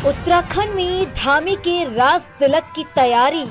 उत्तराखंड में धामी के राज तिलक की तैयारी।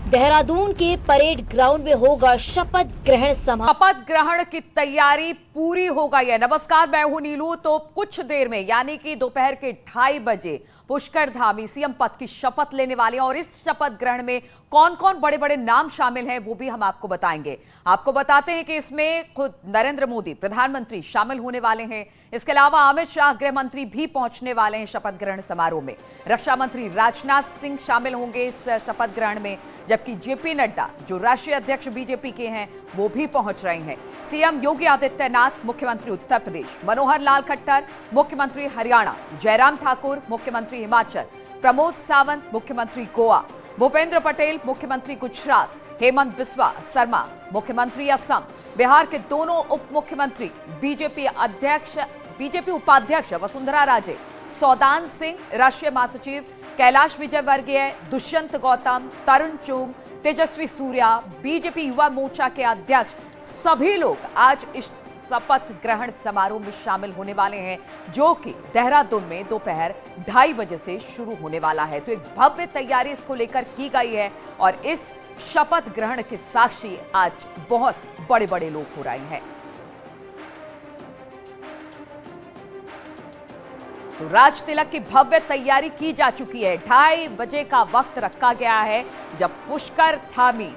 देहरादून के परेड ग्राउंड में होगा शपथ ग्रहण समारोह। शपथ ग्रहण की तैयारी पूरी हो गई है। नमस्कार, मैं हूं नीलू। तो कुछ देर में यानी कि दोपहर के 2:30 बजे पुष्कर धामी सीएम पद की शपथ लेने वाले हैं और इस शपथ ग्रहण में कौन कौन बड़े बड़े नाम शामिल हैं वो भी हम आपको बताएंगे। आपको बताते हैं कि इसमें खुद नरेंद्र मोदी प्रधानमंत्री शामिल होने वाले हैं। इसके अलावा अमित शाह गृह मंत्री भी पहुंचने वाले हैं शपथ ग्रहण समारोह में। रक्षा मंत्री राजनाथ सिंह शामिल होंगे इस शपथ ग्रहण में, जबकि जेपी नड्डा जो राष्ट्रीय अध्यक्ष बीजेपी के हैं वो भी पहुंच रहे हैं। सीएम योगी आदित्यनाथ मुख्यमंत्री उत्तर प्रदेश, मनोहर लाल खट्टर मुख्यमंत्री हरियाणा, जयराम ठाकुर मुख्यमंत्री हिमाचल, प्रमोद सावंत मुख्यमंत्री गोवा, भूपेंद्र पटेल मुख्यमंत्री गुजरात, हेमंत बिस्वा शर्मा मुख्यमंत्री असम, बिहार के दोनों उप मुख्यमंत्री, बीजेपी उपाध्यक्ष वसुंधरा राजे, सौदान सिंह राष्ट्रीय महासचिव, कैलाश विजयवर्गीय, दुष्यंत गौतम, तरुण चुग, तेजस्वी सूर्या, बीजेपी युवा मोर्चा के अध्यक्ष, सभी लोग आज इस शपथ ग्रहण समारोह में शामिल होने वाले हैं, जो कि देहरादून में दोपहर 2:30 बजे से शुरू होने वाला है। तो एक भव्य तैयारी इसको लेकर की गई है और इस शपथ ग्रहण के साक्षी आज बहुत बड़े बड़े लोग हो रहे हैं। तो राज तिलक की भव्य तैयारी की जा चुकी है। 2:30 बजे का वक्त रखा गया है जब पुष्कर धामी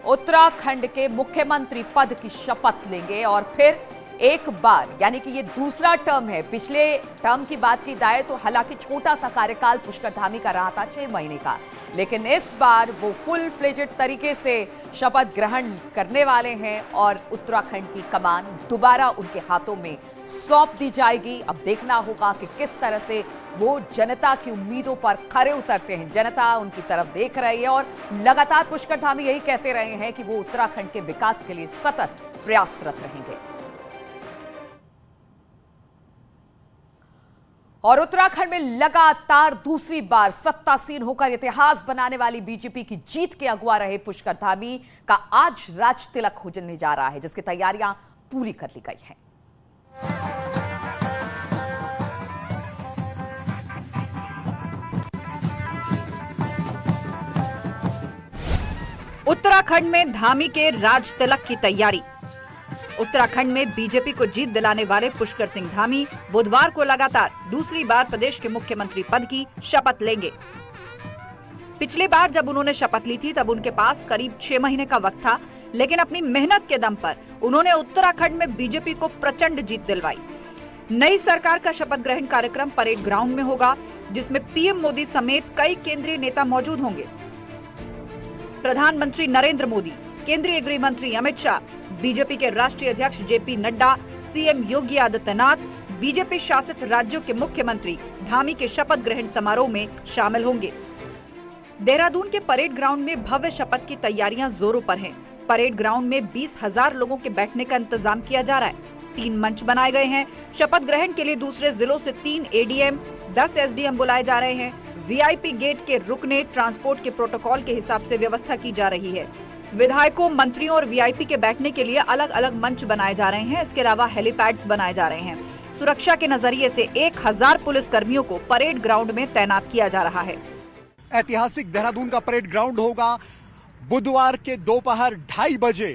उत्तराखंड के मुख्यमंत्री पद की शपथ लेंगे और फिर एक बार, यानी कि ये दूसरा टर्म है। पिछले टर्म की बात की जाए तो हालांकि छोटा सा कार्यकाल पुष्कर धामी का रहा था 6 महीने का, लेकिन इस बार वो फुल फ्लेजेड तरीके से शपथ ग्रहण करने वाले हैं और उत्तराखंड की कमान दोबारा उनके हाथों में सौंप दी जाएगी। अब देखना होगा कि किस तरह से वो जनता की उम्मीदों पर खरे उतरते हैं। जनता उनकी तरफ देख रही है और लगातार पुष्कर धामी यही कहते रहे हैं कि वो उत्तराखंड के विकास के लिए सतत प्रयासरत रहेंगे। और उत्तराखंड में लगातार दूसरी बार सत्तासीन होकर इतिहास बनाने वाली बीजेपी की जीत के अगुवा रहे पुष्कर धामी का आज राज तिलक होने जा रहा है, जिसकी तैयारियां पूरी कर ली गई हैं। उत्तराखंड में धामी के राज तिलक की तैयारी। उत्तराखंड में बीजेपी को जीत दिलाने वाले पुष्कर सिंह धामी बुधवार को लगातार दूसरी बार प्रदेश के मुख्यमंत्री पद की शपथ लेंगे। पिछली बार जब उन्होंने शपथ ली थी तब उनके पास करीब 6 महीने का वक्त था, लेकिन अपनी मेहनत के दम पर उन्होंने उत्तराखंड में बीजेपी को प्रचंड जीत दिलवाई। नई सरकार का शपथ ग्रहण कार्यक्रम परेड ग्राउंड में होगा, जिसमें पीएम मोदी समेत कई केंद्रीय नेता मौजूद होंगे। प्रधानमंत्री नरेंद्र मोदी, केंद्रीय गृह मंत्री अमित शाह, बीजेपी के राष्ट्रीय अध्यक्ष JP Nadda, CM Yogi Adityanath, BJP शासित राज्यों के मुख्यमंत्री धामी के शपथ ग्रहण समारोह में शामिल होंगे। देहरादून के परेड ग्राउंड में भव्य शपथ की तैयारियां जोरों पर हैं। परेड ग्राउंड में 20,000 लोगों के बैठने का इंतजाम किया जा रहा है। 3 मंच बनाए गए हैं। शपथ ग्रहण के लिए दूसरे जिलों से 3 एडीएम, 10 एसडीएम बुलाए जा रहे हैं। वीआईपी गेट के रुकने, ट्रांसपोर्ट के प्रोटोकॉल के हिसाब से व्यवस्था की जा रही है। विधायकों, मंत्रियों और वीआईपी के बैठने के लिए अलग अलग मंच बनाए जा रहे हैं। इसके अलावा हेलीपैड्स बनाए जा रहे हैं। सुरक्षा के नजरिए से 1000 पुलिस कर्मियों को परेड ग्राउंड में तैनात किया जा रहा है। ऐतिहासिक देहरादून का परेड ग्राउंड होगा। बुधवार के दोपहर 2:30 बजे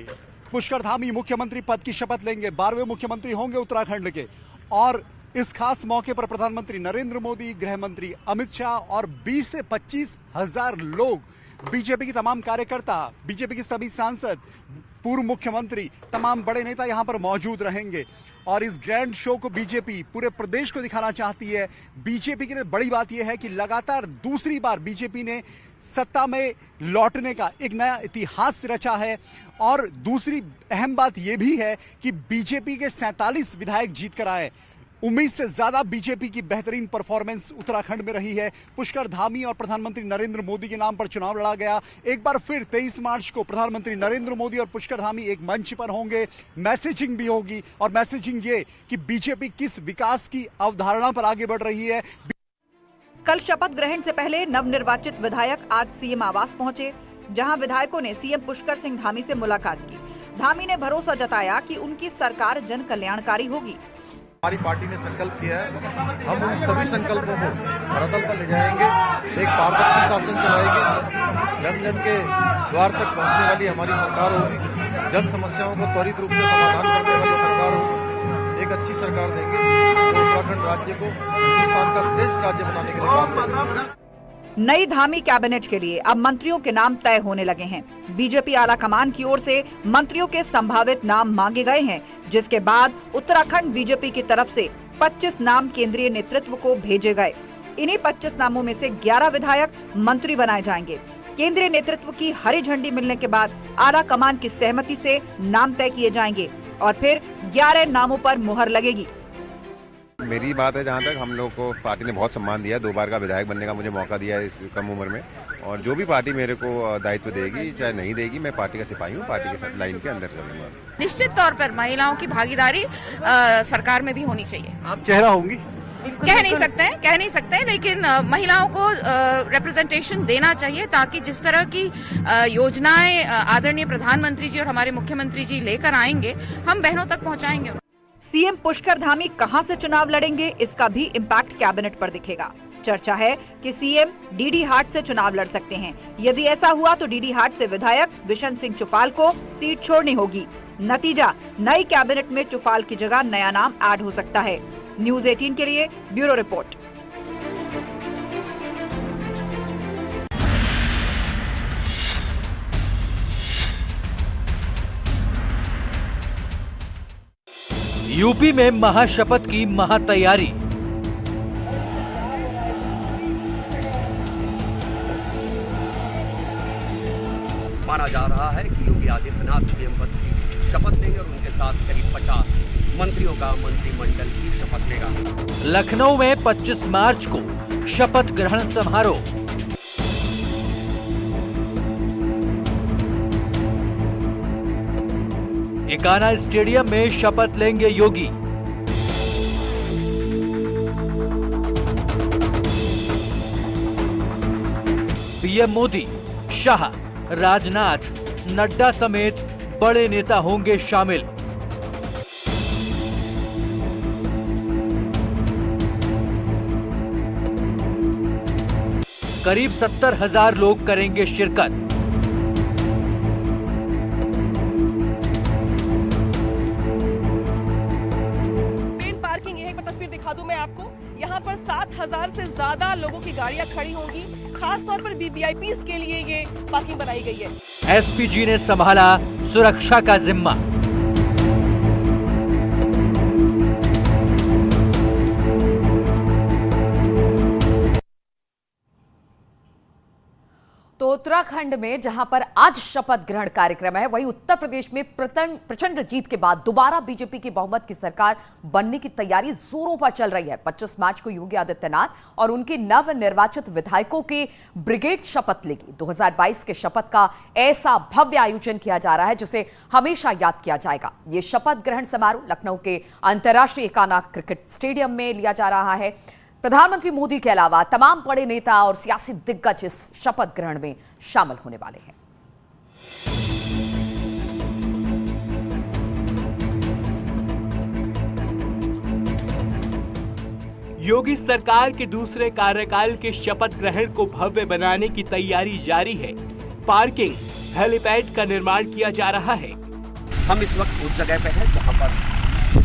पुष्कर धामी मुख्यमंत्री पद की शपथ लेंगे। 12वें मुख्यमंत्री होंगे उत्तराखंड के और इस खास मौके पर प्रधानमंत्री नरेंद्र मोदी, गृह मंत्री अमित शाह और 20 से 25 हजार लोग, बीजेपी की तमाम कार्यकर्ता, बीजेपी के सभी सांसद, पूर्व मुख्यमंत्री, तमाम बड़े नेता यहां पर मौजूद रहेंगे। और इस ग्रैंड शो को बीजेपी पूरे प्रदेश को दिखाना चाहती है। बीजेपी के लिए बड़ी बात यह है कि लगातार दूसरी बार बीजेपी ने सत्ता में लौटने का एक नया इतिहास रचा है। और दूसरी अहम बात यह भी है कि बीजेपी के 47 विधायक जीत कर आए। उम्मीद से ज्यादा बीजेपी की बेहतरीन परफॉर्मेंस उत्तराखंड में रही है। पुष्कर धामी और प्रधानमंत्री नरेंद्र मोदी के नाम पर चुनाव लड़ा गया। एक बार फिर 23 मार्च को प्रधानमंत्री नरेंद्र मोदी और पुष्कर धामी एक मंच पर होंगे। मैसेजिंग भी होगी और मैसेजिंग ये कि बीजेपी किस विकास की अवधारणा पर आगे बढ़ रही है। कल शपथ ग्रहण से पहले नवनिर्वाचित विधायक आज सीएम आवास पहुंचे, जहां विधायकों ने सीएम पुष्कर सिंह धामी से मुलाकात की। धामी ने भरोसा जताया कि उनकी सरकार जन कल्याणकारी होगी। हमारी पार्टी ने संकल्प किया है, हम उन सभी संकल्पों को धरातल पर ले जाएंगे, एक पारदर्शी शासन चलाएंगे, जन जन के द्वार तक पहुंचने वाली हमारी सरकार होगी, जन समस्याओं को त्वरित रूप से समाधान करने वाली सरकार होगी, एक अच्छी सरकार देंगे जो उत्तराखंड राज्य को हिंदुस्तान का श्रेष्ठ राज्य बनाने के लिए काम करेंगे। नई धामी कैबिनेट के लिए अब मंत्रियों के नाम तय होने लगे हैं। बीजेपी आला कमान की ओर से मंत्रियों के संभावित नाम मांगे गए हैं, जिसके बाद उत्तराखंड बीजेपी की तरफ से 25 नाम केंद्रीय नेतृत्व को भेजे गए। इन्हीं 25 नामों में से 11 विधायक मंत्री बनाए जाएंगे। केंद्रीय नेतृत्व की हरी झंडी मिलने के बाद आला कमान की सहमति से नाम तय किए जाएंगे और फिर 11 नामों पर मुहर लगेगी। मेरी बात है, जहाँ तक हम लोग को पार्टी ने बहुत सम्मान दिया, 2 बार का विधायक बनने का मुझे मौका दिया है इस कम उम्र में, और जो भी पार्टी मेरे को दायित्व देगी चाहे नहीं देगी, मैं पार्टी का सिपाही हूँ, पार्टी के साथ लाइन के अंदर चलूंगा। निश्चित तौर पर महिलाओं की भागीदारी सरकार में भी होनी चाहिए। आप चेहरा होंगी? कह नहीं सकते हैं, लेकिन महिलाओं को रिप्रेजेंटेशन देना चाहिए, ताकि जिस तरह की योजनाएं आदरणीय प्रधानमंत्री जी और हमारे मुख्यमंत्री जी लेकर आएंगे, हम बहनों तक पहुँचाएंगे। सीएम पुष्कर धामी कहां से चुनाव लड़ेंगे, इसका भी इम्पैक्ट कैबिनेट पर दिखेगा। चर्चा है कि सीएम डीडी हाट से चुनाव लड़ सकते हैं। यदि ऐसा हुआ तो डीडी हाट से विधायक विशन सिंह चुफाल को सीट छोड़नी होगी। नतीजा, नई कैबिनेट में चुफाल की जगह नया नाम ऐड हो सकता है। न्यूज़ 18 के लिए ब्यूरो रिपोर्ट। यूपी में महाशपथ की महातैयारी। माना जा रहा है कि योगी आदित्यनाथ सीएम पद की शपथ लेंगे और उनके साथ करीब 50 मंत्रियों का मंत्रिमंडल की शपथ लेगा। लखनऊ में 25 मार्च को शपथ ग्रहण समारोह। इकाना स्टेडियम में शपथ लेंगे योगी। पीएम मोदी, शाह, राजनाथ, नड्डा समेत बड़े नेता होंगे शामिल। करीब 70,000 लोग करेंगे शिरकत। यहाँ पर 7,000 से ज्यादा लोगों की गाड़ियाँ खड़ी होंगी। खास तौर पर वीवीआईपीज़ के लिए ये पार्किंग बनाई गई है। एसपीजी ने संभाला सुरक्षा का जिम्मा। तो उत्तराखंड में जहां पर आज शपथ ग्रहण कार्यक्रम है, वहीं उत्तर प्रदेश में प्रचंड जीत के बाद दोबारा बीजेपी की बहुमत की सरकार बनने की तैयारी जोरों पर चल रही है। 25 मार्च को योगी आदित्यनाथ और उनके नवनिर्वाचित विधायकों के ब्रिगेड शपथ लेगी। 2022 के शपथ का ऐसा भव्य आयोजन किया जा रहा है जिसे हमेशा याद किया जाएगा। ये शपथ ग्रहण समारोह लखनऊ के अंतर्राष्ट्रीय इकाना क्रिकेट स्टेडियम में लिया जा रहा है। प्रधानमंत्री मोदी के अलावा तमाम बड़े नेता और सियासी दिग्गज इस शपथ ग्रहण में शामिल होने वाले हैं। योगी सरकार के दूसरे कार्यकाल के शपथ ग्रहण को भव्य बनाने की तैयारी जारी है। पार्किंग, हेलीपैड का निर्माण किया जा रहा है। हम इस वक्त उस जगह पे हैं जहां पर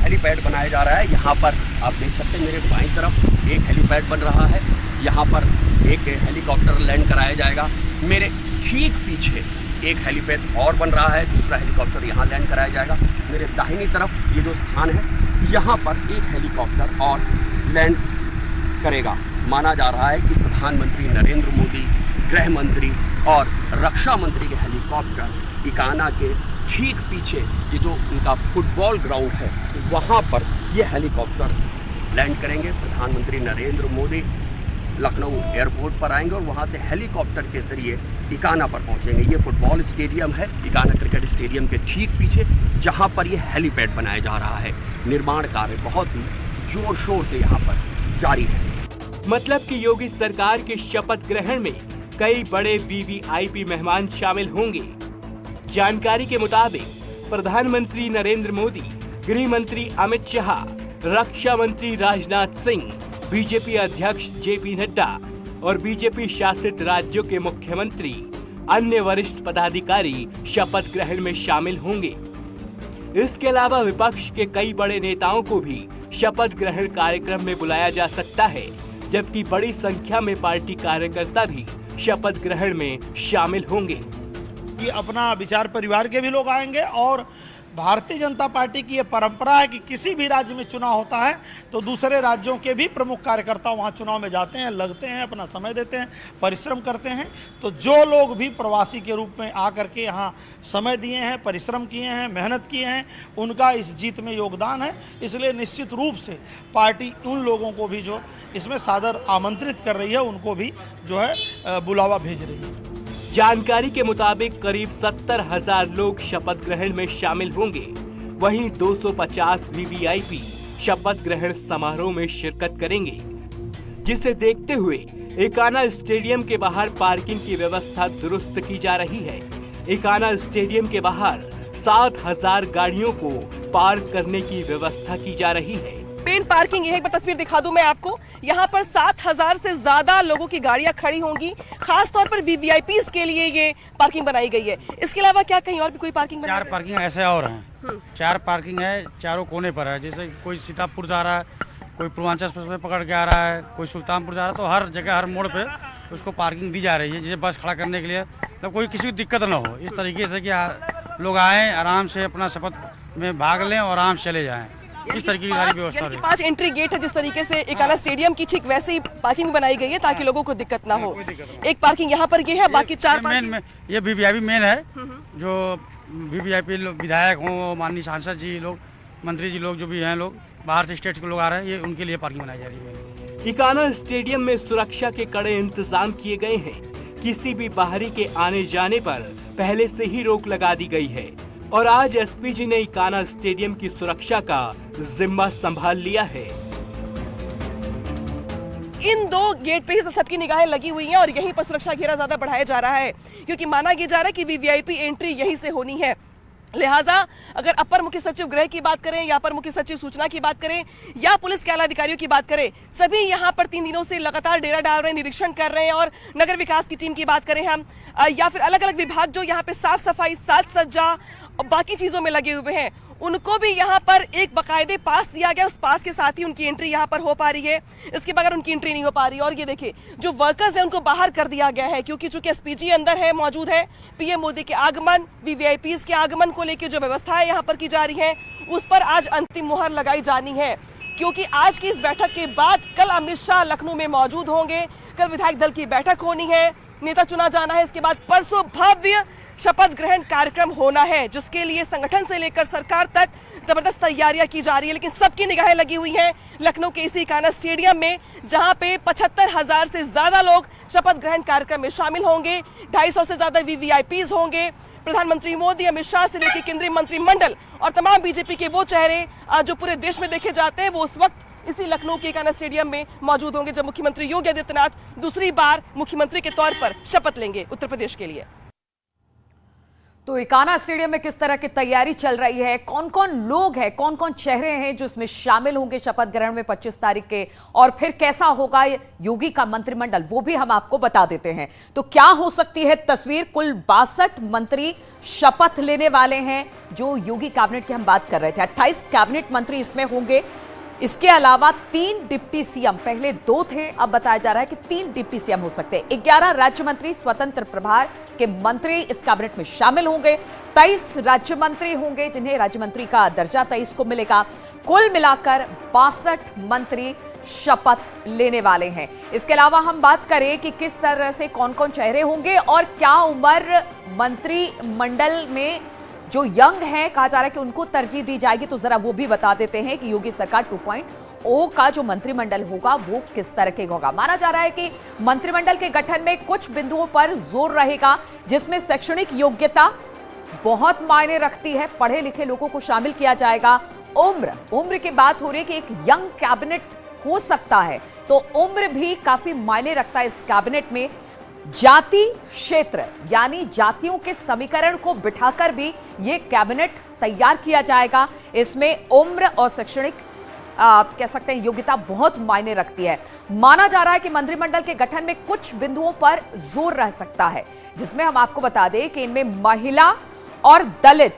हेलीपैड बनाया जा रहा है। यहाँ पर आप देख सकते हैं मेरे बाईं तरफ एक हेलीपैड बन रहा है। यहाँ पर एक हेलीकॉप्टर लैंड कराया जाएगा। मेरे ठीक पीछे एक हेलीपैड और बन रहा है, दूसरा हेलीकॉप्टर यहाँ लैंड कराया जाएगा। मेरे दाहिनी तरफ ये जो स्थान है, यहाँ पर एक हेलीकॉप्टर और लैंड करेगा। माना जा रहा है कि प्रधानमंत्री नरेंद्र मोदी, गृह मंत्री और रक्षा मंत्री के हेलीकॉप्टर इकाना के ठीक पीछे ये जो उनका फुटबॉल ग्राउंड है, वहाँ पर ये हेलीकॉप्टर लैंड करेंगे। प्रधानमंत्री नरेंद्र मोदी लखनऊ एयरपोर्ट पर आएंगे और वहाँ से हेलीकॉप्टर के जरिए इकाना पर पहुँचेंगे। ये फुटबॉल स्टेडियम है, इकाना क्रिकेट स्टेडियम के ठीक पीछे, जहाँ पर ये हेलीपैड बनाया जा रहा है। निर्माण कार्य बहुत ही जोर शोर से यहाँ पर जारी है। मतलब कि योगी सरकार के शपथ ग्रहण में कई बड़े वीवीआईपी मेहमान शामिल होंगे। जानकारी के मुताबिक प्रधानमंत्री नरेंद्र मोदी, गृह मंत्री अमित शाह, रक्षा मंत्री राजनाथ सिंह, बीजेपी अध्यक्ष जेपी नड्डा और बीजेपी शासित राज्यों के मुख्यमंत्री, अन्य वरिष्ठ पदाधिकारी शपथ ग्रहण में शामिल होंगे। इसके अलावा विपक्ष के कई बड़े नेताओं को भी शपथ ग्रहण कार्यक्रम में बुलाया जा सकता है, जबकि बड़ी संख्या में पार्टी कार्यकर्ता भी शपथ ग्रहण में शामिल होंगे। कि अपना विचार परिवार के भी लोग आएंगे और भारतीय जनता पार्टी की ये परंपरा है कि किसी भी राज्य में चुनाव होता है तो दूसरे राज्यों के भी प्रमुख कार्यकर्ता वहाँ चुनाव में जाते हैं, लगते हैं, अपना समय देते हैं, परिश्रम करते हैं। तो जो लोग भी प्रवासी के रूप में आकर के यहाँ समय दिए हैं, परिश्रम किए हैं, मेहनत किए हैं, उनका इस जीत में योगदान है। इसलिए निश्चित रूप से पार्टी उन लोगों को भी जो इसमें सादर आमंत्रित कर रही है, उनको भी जो है बुलावा भेज रही है। जानकारी के मुताबिक करीब 70,000 लोग शपथ ग्रहण में शामिल होंगे। वहीं 250 वीवीआईपी शपथ ग्रहण समारोह में शिरकत करेंगे, जिसे देखते हुए एकाना स्टेडियम के बाहर पार्किंग की व्यवस्था दुरुस्त की जा रही है। एकाना स्टेडियम के बाहर 7,000 गाड़ियों को पार्क करने की व्यवस्था की जा रही है। पेन पार्किंग, यह एक बार तस्वीर दिखा दूं मैं आपको। यहाँ पर 7,000 से ज्यादा लोगों की गाड़ियां खड़ी होंगी। खास तौर पर वीवीआईपीज के लिए ये पार्किंग बनाई गई है। इसके अलावा क्या कहीं और भी कोई पार्किंग? 4 पार्किंग ऐसे और हैं। 4 पार्किंग है, चारों कोने पर है। जैसे कोई सीतापुर जा रहा है, कोई पूर्वांचल एक्सप्रेस में पकड़ के आ रहा है, कोई सुल्तानपुर जा रहा है, तो हर जगह हर मोड़ पे उसको पार्किंग दी जा रही है, जैसे बस खड़ा करने के लिए, तो कोई किसी को दिक्कत ना हो। इस तरीके से कि लोग आएँ, आराम से अपना शपथ में भाग लें और आराम से चले जाएँ। इस तरीके की सारी व्यवस्था है। 5 एंट्री गेट है, जिस तरीके से एकाना स्टेडियम की ठीक वैसे ही पार्किंग बनाई गई है ताकि लोगों को दिक्कत ना हो। एक पार्किंग यहाँ पर ये है, बाकी 4 मेन ये वीवीआईपी मेन है। जो वीवीआईपी विधायक हों, माननीय सांसद जी लोग, मंत्री जी लोग, जो भी हैं लोग बाहर से स्टेट के लोग आ रहे हैं, ये उनके लिए पार्किंग बनाई जा रही है। एकाना स्टेडियम में सुरक्षा के कड़े इंतजाम किए गए हैं। किसी भी बाहरी के आने जाने पर पहले से ही रोक लगा दी गई है और आज एसपीजी ने एकाना स्टेडियम की सुरक्षा का जिम्मा संभाल लिया है। इन 2 गेट पे ही सबकी निगाहें लगी हुई हैं और यहीं पर सुरक्षा घेरा ज्यादा बढ़ाया जा रहा है, क्योंकि माना ये जा रहा है कि वीवीआईपी एंट्री यहीं से होनी है। लिहाजा अगर अपर मुख्य सचिव गृह की बात करें या अपर मुख्य सचिव सूचना की बात करें या पुलिस के आला अधिकारियों की बात करें, सभी यहाँ पर 3 दिनों से लगातार डेरा डाल रहे हैं, निरीक्षण कर रहे हैं। और नगर विकास की टीम की बात करें हम, या फिर अलग अलग विभाग जो यहाँ पे साफ सफाई, साज सज्जा और बाकी चीजों में लगे हुए हैं, उनको भी यहाँ पर एक बकायदे पास दिया गया। उस पास के साथ ही उनकी एंट्री यहाँ पर हो पा रही है, इसके बगैर उनकी एंट्री नहीं हो पा रही है। और ये देखिए, जो वर्कर्स हैं उनको बाहर कर दिया गया है, क्योंकि चूंकि एसपीजी अंदर है, मौजूद है। पीएम मोदी के आगमन, वीवीआईपीज के आगमन को लेकर जो व्यवस्थाएं यहाँ पर की जा रही है, उस पर आज अंतिम मुहर लगाई जानी है, क्योंकि आज की इस बैठक के बाद कल अमित शाह लखनऊ में मौजूद होंगे। कल विधायक दल की बैठक होनी है, नेता चुना जाना है। इसके बाद परसों भव्य शपथ ग्रहण कार्यक्रम होना है, जिसके लिए संगठन से लेकर सरकार तक जबरदस्त तैयारियां की जा रही है। लेकिन सबकी निगाहें लगी हुई हैं लखनऊ के इसी एकाना स्टेडियम में, जहां पे 75,000 से ज्यादा लोग शपथ ग्रहण कार्यक्रम में शामिल होंगे। 250 से ज्यादा वीवीआईपीज होंगे। प्रधानमंत्री मोदी, अमित शाह से लेकर केंद्रीय मंत्रिमंडल और तमाम बीजेपी के वो चेहरे जो पूरे देश में देखे जाते हैं, वो उस वक्त इसी लखनऊ के एकाना स्टेडियम में मौजूद होंगे, जब मुख्यमंत्री योगी आदित्यनाथ दूसरी बार मुख्यमंत्री के तौर पर शपथ लेंगे उत्तर प्रदेश के लिए। तो एकाना स्टेडियम में किस तरह की तैयारी चल रही है, कौन कौन लोग हैं, कौन कौन चेहरे हैं जो इसमें शामिल होंगे शपथ ग्रहण में 25 तारीख के, और फिर कैसा होगा योगी का मंत्रिमंडल, वो भी हम आपको बता देते हैं। तो क्या हो सकती है तस्वीर? कुल 62 मंत्री शपथ लेने वाले हैं जो योगी कैबिनेट की हम बात कर रहे थे। 28 कैबिनेट मंत्री इसमें होंगे। इसके अलावा 3 डिप्टी सीएम, पहले 2 थे, अब बताया जा रहा है कि 3 डिप्टी सीएम हो सकते हैं। 11 राज्य मंत्री, स्वतंत्र प्रभार के मंत्री इस कैबिनेट में शामिल होंगे। 23 राज्य मंत्री होंगे, जिन्हें राज्य मंत्री का दर्जा 23 को मिलेगा। कुल मिलाकर 62 मंत्री शपथ लेने वाले हैं। इसके अलावा हम बात करें कि किस तरह से कौन कौन चेहरे होंगे और क्या उम्र मंत्रिमंडल में जो यंग हैं, कहा जा रहा है कि उनको तरजीह दी जाएगी, तो जरा वो भी बता देते हैं कि योगी सरकार 2.0 का जो मंत्रिमंडल होगा वो किस तरह के होगा। माना जा रहा है कि मंत्रिमंडल के गठन में कुछ बिंदुओं पर जोर रहेगा, जिसमें शैक्षणिक योग्यता बहुत मायने रखती है, पढ़े लिखे लोगों को शामिल किया जाएगा। उम्र की बात हो रही है कि एक यंग कैबिनेट हो सकता है। तो उम्र भी काफी मायने रखता है इस कैबिनेट में। जाति क्षेत्र यानी जातियों के समीकरण को बिठाकर भी यह कैबिनेट तैयार किया जाएगा। इसमें उम्र और शैक्षणिक आप कह सकते हैं योग्यता बहुत मायने रखती है। माना जा रहा है कि मंत्रिमंडल के गठन में कुछ बिंदुओं पर जोर रह सकता है, जिसमें हम आपको बता दें कि इनमें महिला और दलित,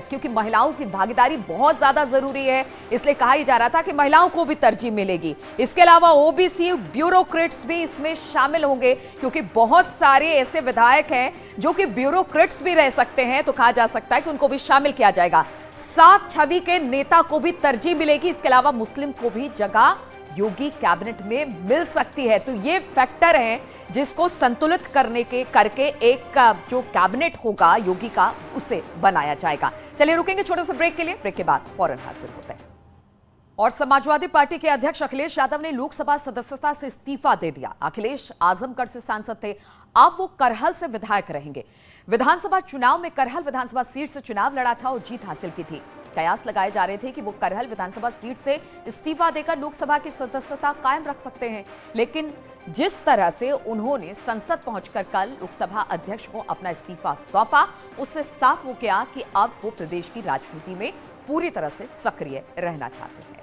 क्योंकि महिलाओं की भागीदारी बहुत ज्यादा जरूरी है, इसलिए कहा ही जा रहा था कि महिलाओं को भी तरजीह मिलेगी। इसके अलावा ओबीसी ब्यूरोक्रेट्स भी इसमें शामिल होंगे, क्योंकि बहुत सारे ऐसे विधायक हैं जो कि ब्यूरोक्रेट्स भी रह सकते हैं, तो कहा जा सकता है कि उनको भी शामिल किया जाएगा। साफ छवि के नेता को भी तरजीह मिलेगी। इसके अलावा मुस्लिम को भी जगह योगी कैबिनेट में मिल सकती है। तो ये फैक्टर हैं जिसको संतुलित करके एक जो कैबिनेट होगा योगी का उसे बनाया जाएगा। चलिए रुकेंगे छोटे से ब्रेक के लिए, ब्रेक के बाद फौरन हाजिर होते हैं। और समाजवादी पार्टी के अध्यक्ष अखिलेश यादव ने लोकसभा सदस्यता से इस्तीफा दे दिया। अखिलेश आजमगढ़ से सांसद थे, अब वो करहल से विधायक रहेंगे। विधानसभा चुनाव में करहल विधानसभा सीट से चुनाव लड़ा था और जीत हासिल की थी। कयास लगाए जा रहे थे कि वो करहल विधानसभा सीट से इस्तीफा देकर लोकसभा की सदस्यता कायम रख सकते हैं, लेकिन जिस तरह से उन्होंने संसद पहुंचकर कल लोकसभा अध्यक्ष को अपना इस्तीफा सौंपा, उससे साफ हो गया कि अब वो प्रदेश की राजनीति में पूरी तरह से सक्रिय रहना चाहते हैं।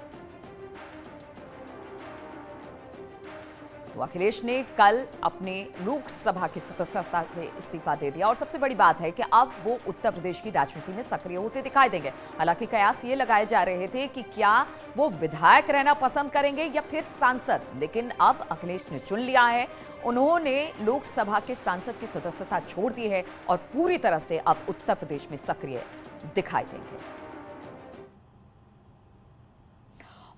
तो अखिलेश ने कल अपने लोकसभा की सदस्यता से इस्तीफा दे दिया और सबसे बड़ी बात है कि अब वो उत्तर प्रदेश की राजनीति में सक्रिय होते दिखाई देंगे। हालांकि कयास ये लगाए जा रहे थे कि क्या वो विधायक रहना पसंद करेंगे या फिर सांसद, लेकिन अब अखिलेश ने चुन लिया है। उन्होंने लोकसभा के सांसद की सदस्यता छोड़ दी है और पूरी तरह से अब उत्तर प्रदेश में सक्रिय दिखाई देंगे।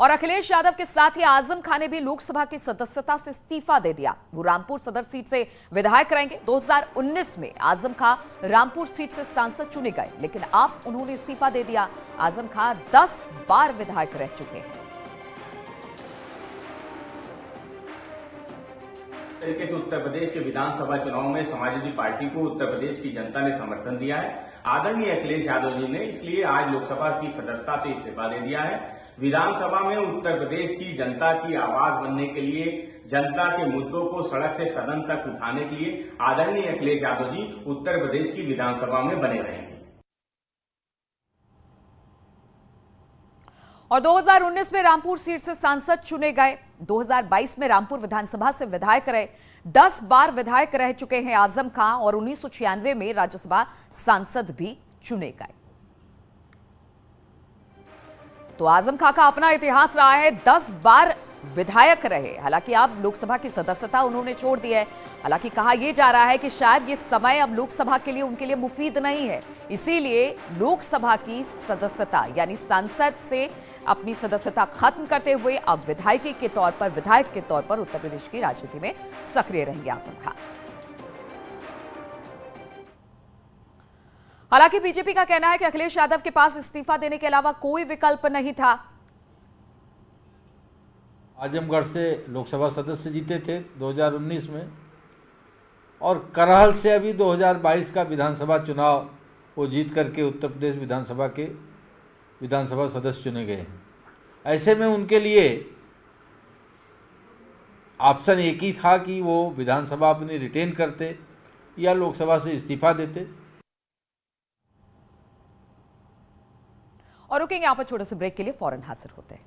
और अखिलेश यादव के साथ ही आजम खान ने भी लोकसभा की सदस्यता से इस्तीफा दे दिया। वो रामपुर सदर सीट से विधायक रहेंगे। 2019 में आजम खान रामपुर सीट से सांसद चुने गए, लेकिन अब उन्होंने इस्तीफा दे दिया। आजम खान 10 बार विधायक रह चुके हैं। तरीके से उत्तर प्रदेश के विधानसभा चुनाव में समाजवादी पार्टी को उत्तर प्रदेश की जनता ने समर्थन दिया है। आदरणीय अखिलेश यादव जी ने इसलिए आज लोकसभा की सदस्यता से इस्तीफा दे दिया है। विधानसभा में उत्तर प्रदेश की जनता की आवाज बनने के लिए, जनता के मुद्दों को सड़क से सदन तक उठाने के लिए आदरणीय अखिलेश यादव जी उत्तर प्रदेश की विधानसभा में बने रहेंगे। और 2019 में रामपुर सीट से सांसद चुने गए। 2022 में रामपुर विधानसभा से विधायक रहे। 10 बार विधायक रह चुके हैं आजम खां और 1996 में राज्यसभा सांसद भी चुने गए। तो आजम खां का अपना इतिहास रहा है, 10 बार विधायक रहे। हालांकि अब लोकसभा की सदस्यता उन्होंने छोड़ दी है। हालांकि कहा यह जा रहा है कि शायद ये समय अब लोकसभा के लिए उनके लिए मुफीद नहीं है, इसीलिए लोकसभा की सदस्यता यानी सांसद से अपनी सदस्यता खत्म करते हुए अब विधायक के तौर पर उत्तर प्रदेश की राजनीति में सक्रिय रहेंगे आजम खां। हालांकि बीजेपी का कहना है कि अखिलेश यादव के पास इस्तीफा देने के अलावा कोई विकल्प नहीं था। आजमगढ़ से लोकसभा सदस्य जीते थे 2019 में और करहल से अभी 2022 का विधानसभा चुनाव वो जीत करके उत्तर प्रदेश विधानसभा सदस्य चुने गए हैं। ऐसे में उनके लिए ऑप्शन एक ही था कि वो विधानसभा अपनी रिटेन करते या लोकसभा से इस्तीफा देते। और रुकेंगे यहाँ पर छोटे से ब्रेक के लिए, फौरन हाजिर होते हैं।